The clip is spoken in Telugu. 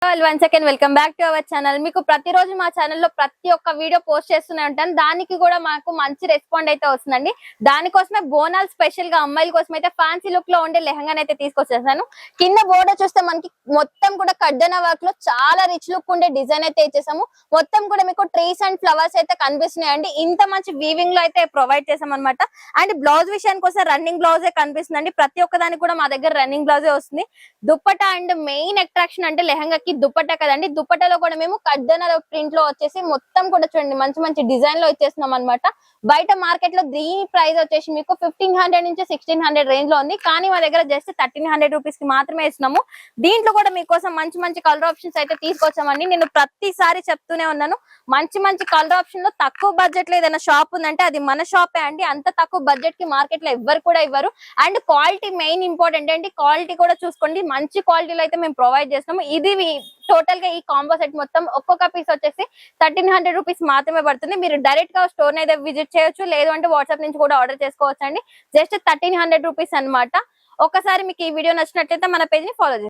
Once again welcome back to our channel. మీకు ప్రతిరోజు మా ఛానల్లో ప్రతి ఒక్క వీడియో పోస్ట్ చేస్తూనే ఉంటాను. దానికి కూడా మాకు మంచి రెస్పాండ్ అయితే వస్తుందండి. దానికోసమే బోనాల్ స్పెషల్ గా అమ్మాయిల కోసం అయితే ఫ్యాన్సీ లుక్ లో ఉండే లెహంగాని అయితే తీసుకొచ్చేసాను. కింద బోర్డర్ చూస్తే మనకి మొత్తం కూడా కడ్డన వర్క్ లో చాలా రిచ్ లుక్ ఉండే డిజైన్ అయితే ఇచ్చేసాము. మొత్తం కూడా మీకు ట్రీస్ అండ్ ఫ్లవర్స్ అయితే కనిపిస్తున్నాయండి. ఇంత మంచి వీవింగ్ లో అయితే ప్రొవైడ్ చేసాం అనమాట. అండ్ బ్లౌజ్ విషయానికి వస్తే రన్నింగ్ బ్లౌజే కనిపిస్తుందండి. ప్రతి ఒక్కదానికి కూడా మా దగ్గర రన్నింగ్ బ్లౌజే వస్తుంది. దుప్పటా అండ్ మెయిన్ అట్రాక్షన్ అంటే లెహంగాకి దుప్పట్టా కదండి. దుప్పట్టలో కూడా మేము కడ్డన ప్రింట్ లో వచ్చేసి మొత్తం కూడా చూడండి మంచి మంచి డిజైన్ లో ఇచ్చేస్తున్నాం అనమాట. బయట మార్కెట్ లో దీని ప్రైస్ వచ్చేసి మీకు 1500 నుంచి 1600 రేంజ్ లో ఉంది. కానీ మా దగ్గర జస్ట్ 1300 రూపీస్ కి మాత్రమే ఇస్తున్నాము. దీంట్లో కూడా మీకోసం మంచి మంచి కలర్ ఆప్షన్స్ అయితే తీసుకొచ్చామండి. నేను ప్రతిసారి చెప్తూనే ఉన్నాను, మంచి మంచి కలర్ ఆప్షన్ లో తక్కువ బడ్జెట్ లో ఏదైనా షాప్ ఉందంటే అది మన షాపే అండి. అంత తక్కువ బడ్జెట్ కి మార్కెట్ లో ఎవ్వరు కూడా ఇవ్వరు. అండ్ క్వాలిటీ మెయిన్ ఇంపార్టెంట్ అండి. క్వాలిటీ కూడా చూసుకోండి, మంచి క్వాలిటీలో అయితే మేము ప్రొవైడ్ చేస్తున్నాము. ఇది టోటల్ గా ఈ కాంబో సెట్ మొత్తం ఒక్కొక్క పీస్ వచ్చేసి 1300 రూపీస్ మాత్రమే పడుతుంది. మీరు డైరెక్ట్ గా స్టోర్ అయితే విజిట్ చేయొచ్చు, లేదు అంటే వాట్సాప్ నుంచి కూడా ఆర్డర్ చేసుకోవచ్చు అండి. జస్ట్ 1300 రూపీస్ అనమాట. ఒకసారి మీకు ఈ వీడియో నచ్చినట్లయితే మన పేజ్ ని ఫాలో చేయండి.